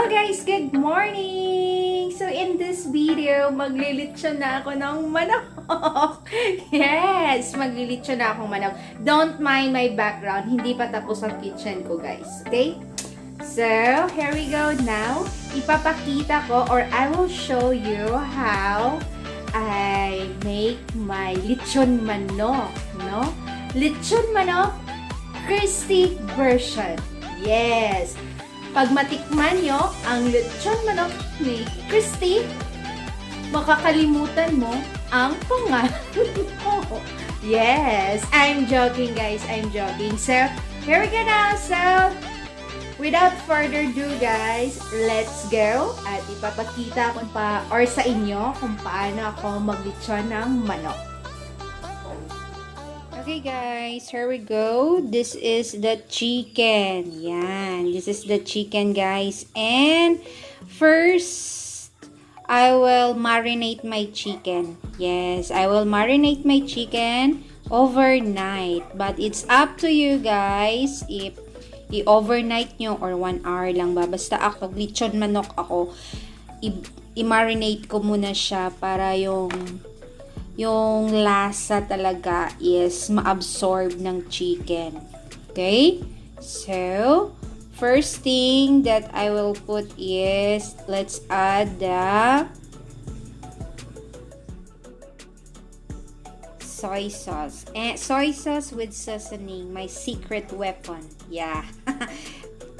guys! Good morning! So in this video, maglilitsyon na ako ng manok. Yes! Maglilitsyon na akong manok. Don't mind my background. Hindi pa tapos ang kitchen ko guys. Okay? So, here we go now. Ipapakita ko or I will show you how I make my lechon manok. No? Lechon manok crispy version. Yes! Pag matikman nyo ang lechon manok ni Christy, makakalimutan mo ang pangalan mo. Yes! I'm joking guys. I'm joking. So, here we go now. So, without further ado guys, let's go. At ipapakita ko pa or sa inyo kung paano ako maglechon ng manok. Okay guys, here we go. This is the chicken. Yan. This is the chicken guys. And first, I will marinate my chicken. Yes, I will marinate my chicken overnight. But it's up to you guys if i-overnight nyo or 1 hour lang ba. Basta ako, lechon manok ako, i-marinate ko muna siya para yung lasa talaga is ma-absorb ng chicken. Okay? So, first thing that I will put is, let's add the soy sauce. And soy sauce with seasoning, my secret weapon. Yeah.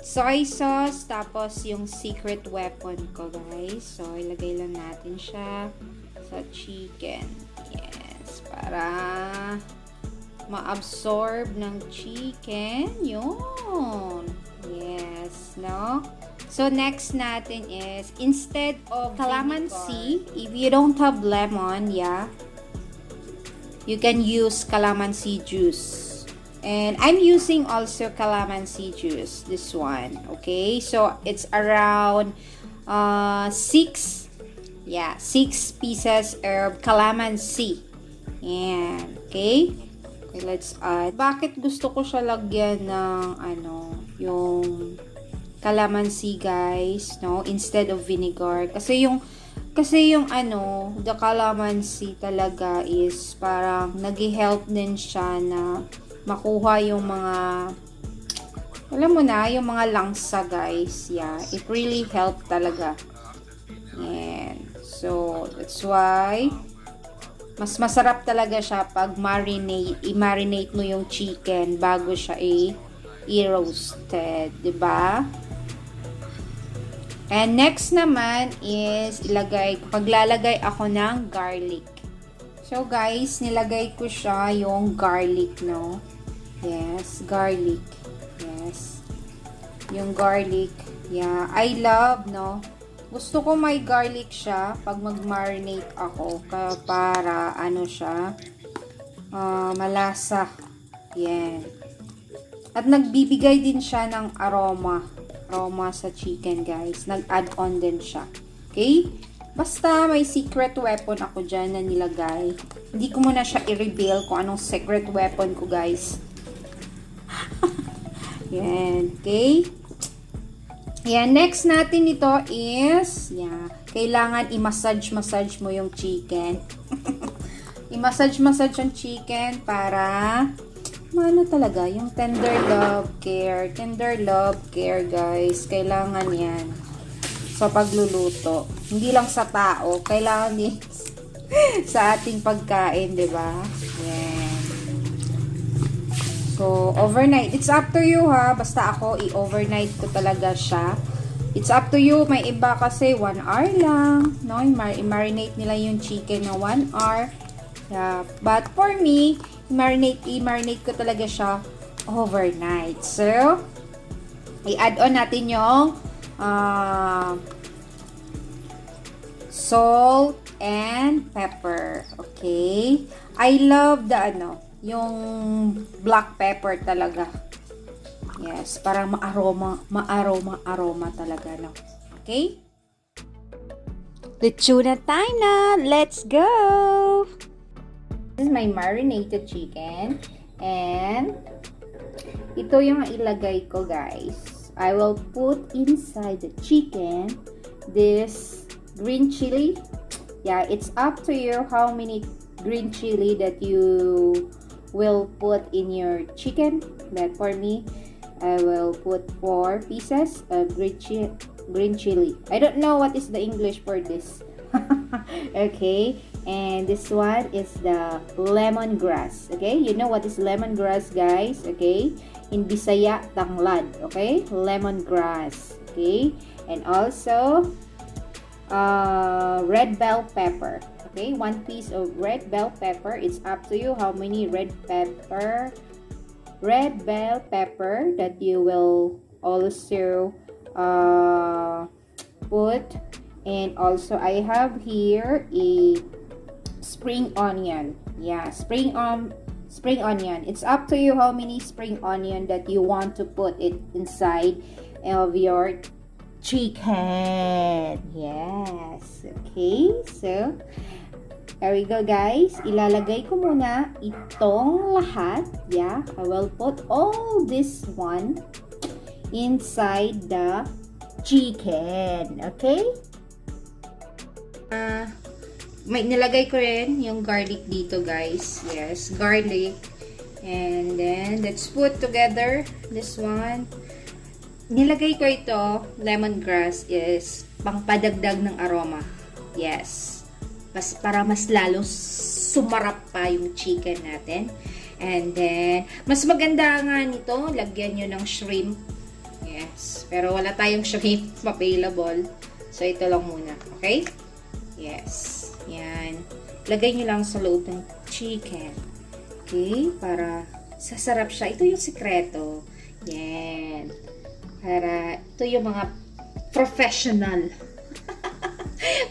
Soy sauce, tapos yung secret weapon ko, guys. So, ilagay lang natin siya sa chicken. Yes, para ma-absorb ng chicken. Yun. Yes, no? So, next natin is, instead of calamansi, if you don't have lemon, yeah, you can use calamansi juice. And I'm using also calamansi juice, this one. Okay, so it's around 6 pieces of calamansi. Yan. Okay? Okay, let's add. Bakit gusto ko siya lagyan ng yung calamansi guys, no? Instead of vinegar. Kasi yung the calamansi talaga is parang nag-help din siya na makuha yung mga, alam mo na, yung mga langsa guys. Yeah, it really helped talaga. Yan. So, that's why mas masarap talaga siya pag i-marinate mo yung chicken bago siya i-roasted, 'di ba? And next naman is paglalagay ako ng garlic. So, guys, nilagay ko siya yung garlic, no? Yes, garlic. Yes. Yung garlic. Yeah, I love, no? Gusto ko may garlic siya pag mag-marinate ako para siya malasa. Yan. At nagbibigay din siya ng aroma sa chicken guys. Nag-add-on din siya. Okay? Basta may secret weapon ako dyan na nilagay. Hindi ko muna siya i-reveal kung anong secret weapon ko guys. Yan. Okay? Yan, next natin ito is, kailangan i-massage mo yung chicken. I-massage yung chicken para, talaga, yung tender love care guys. Kailangan yan sa pagluluto. Hindi lang sa tao, kailangan din sa ating pagkain, diba? Yan. So, overnight. It's up to you ha. Basta ako, i-overnight ko talaga siya. It's up to you. May iba kasi 1 hour lang. No? I-marinate nila yung chicken na 1 hour. Yeah. But for me, i-marinate ko talaga siya overnight. So, i-add on natin yung salt and pepper. Okay? I love the yung black pepper talaga. Yes, para ma-aroma talaga, no? Okay? Lechon na time na! Let's go! This is my marinated chicken. And ito yung ilagay ko, guys. I will put inside the chicken this green chili. Yeah, it's up to you how many green chili that you will put in your chicken. But for me, I will put 4 pieces of green chili. I don't know what is the English for this. Okay, and this one is the lemongrass. Okay, you know what is lemongrass, guys? Okay, in Bisaya, tanglad. Okay, lemongrass. Okay, and also red bell pepper. Okay, 1 piece of red bell pepper. It's up to you how many red bell pepper that you will also put. And also I have here a spring onion. Yeah, spring onion. It's up to you how many spring onion that you want to put it inside of your chicken. Yes. Okay. So, there we go, guys. Ilalagay ko muna itong lahat. Yeah. I will put all this one inside the chicken. Okay? May nilagay ko rin yung garlic dito, guys. Yes, garlic. And then, let's put together this one. Nilagay ko ito, lemongrass, is pangpadagdag ng aroma. Yes. Para mas lalo sumarap pa yung chicken natin. And then, mas maganda nga nito, lagyan nyo ng shrimp. Yes. Pero wala tayong shrimp available. So, ito lang muna. Okay? Yes. Yan. Lagay nyo lang sa loob ng chicken. Okay? Para sasarap siya. Ito yung sikreto. Yan. Para ito yung mga professional.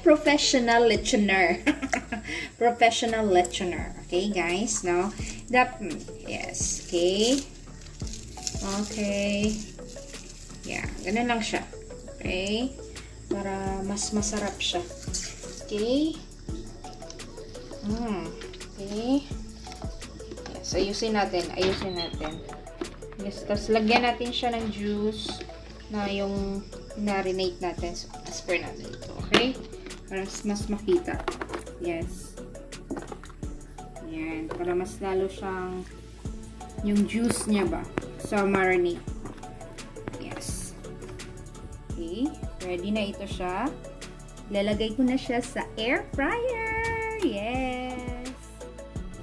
Professional lechoner. Professional lechoner. Okay, guys? Now, yes. Okay. Okay. Yeah. Ganun lang siya. Okay? Para mas masarap siya. Okay. Okay. Yes, ayusin natin. Yes, tapos lagyan natin siya ng juice na yung marinate natin. So, spray natin ito. Okay? Para mas makita. Yes. Yan. Para mas lalo siyang yung juice niya ba sa marinate. Yes. Okay. Ready na ito siya. Lalagay ko na siya sa air fryer. Yes.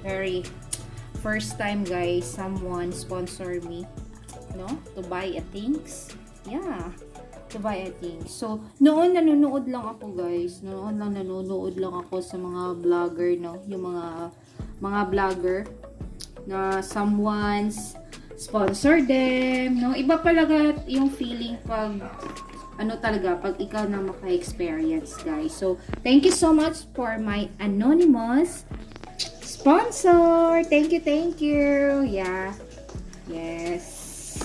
Very first time, guys, someone sponsor me, no, to buy a things. Yeah, to buy a things. So, noon nanonood lang ako, guys. Nanonood lang ako sa mga vlogger, no, yung mga vlogger na someone's sponsor them, no. Iba talaga yung feeling pag pag ikaw na maka-experience, guys. So, thank you so much for my anonymous sponsor. Thank you. Yeah. Yes.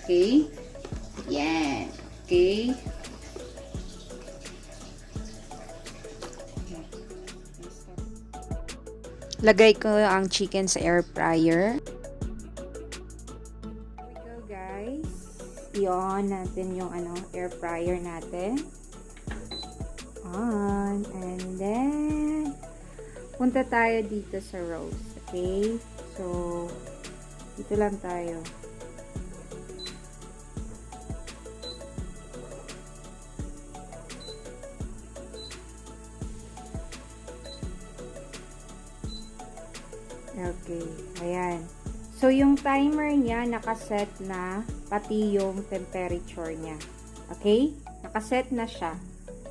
Okay. Yeah. Okay. Lagay ko ang chicken sa air fryer. I-on natin yung air fryer natin. On. And then, punta tayo dito sa roast. Okay? So, dito lang tayo. Okay. Ayan. So, yung timer niya, nakaset na pati yung temperature niya. Okay? Nakaset na siya.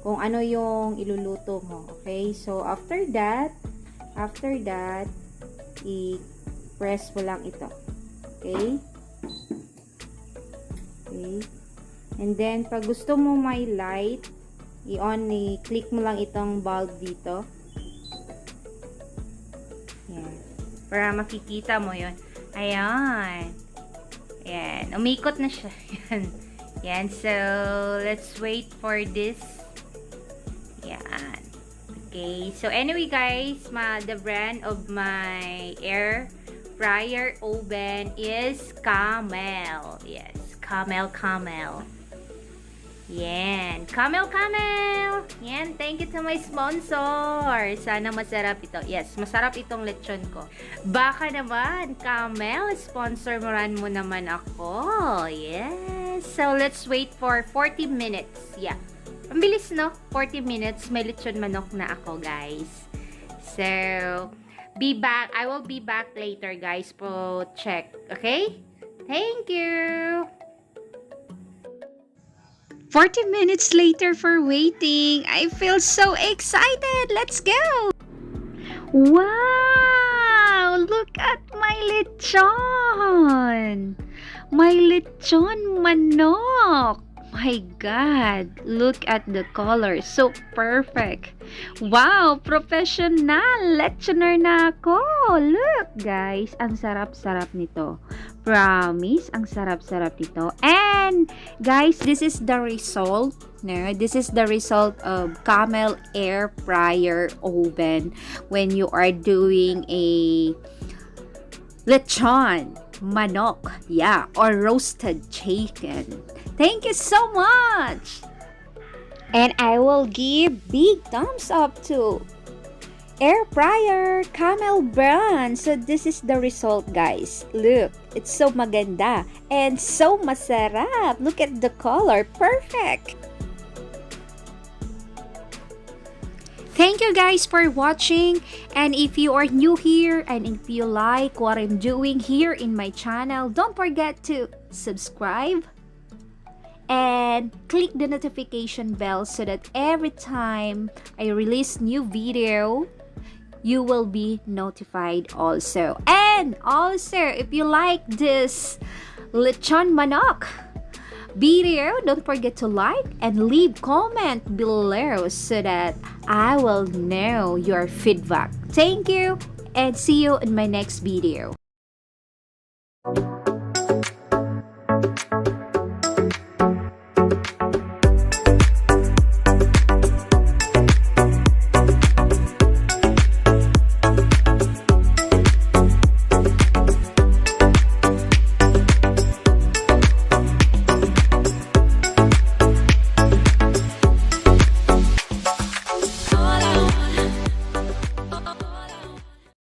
Kung ano yung iluluto mo. Okay? So, after that, i-press mo lang ito. Okay? Okay? And then, pag gusto mo may light, i-click mo lang itong bulb dito. Yan. Para makikita mo yun. Ayan. Ayan. Umikot na siya. Ayan. Yan. So, let's wait for this. Yan. Okay. So, anyway, guys, the brand of my air fryer oven is Camel. Yes. Camel. Yan. Camel, camel! Yan, thank you to my sponsor. Sana masarap ito. Yes, masarap itong lechon ko. Baka naman, camel, sponsor mo naman ako. Yes. So, let's wait for 40 minutes. Yeah. Ang bilis, no? 40 minutes, may lechon manok na ako, guys. So, be back. I will be back later, guys, po check. Okay? Thank you! 40 minutes later for waiting. I feel so excited. Let's go! Wow! Look at my lechon! My lechon manok! My God! Look at the color. So perfect. Wow! Professional! Lechoner na ako! Look, guys. Ang sarap-sarap nito. Promise, ang sarap-sarap nito. And, guys, this is the result. No, this is the result of Camel Air Fryer Oven when you are doing a lechon manok, yeah, or roasted chicken. Thank you so much! And I will give big thumbs up to Air Fryer Camel brand. So this is the result, guys. Look, it's so maganda and so masarap. Look at the color, perfect. Thank you guys for watching, and if you are new here and if you like what I'm doing here in my channel, don't forget to subscribe and click the notification bell so that every time I release new video, you will be notified also. And also, if you like this Letchon Manok video, don't forget to like and leave comment below so that I will know your feedback. Thank you and see you in my next video.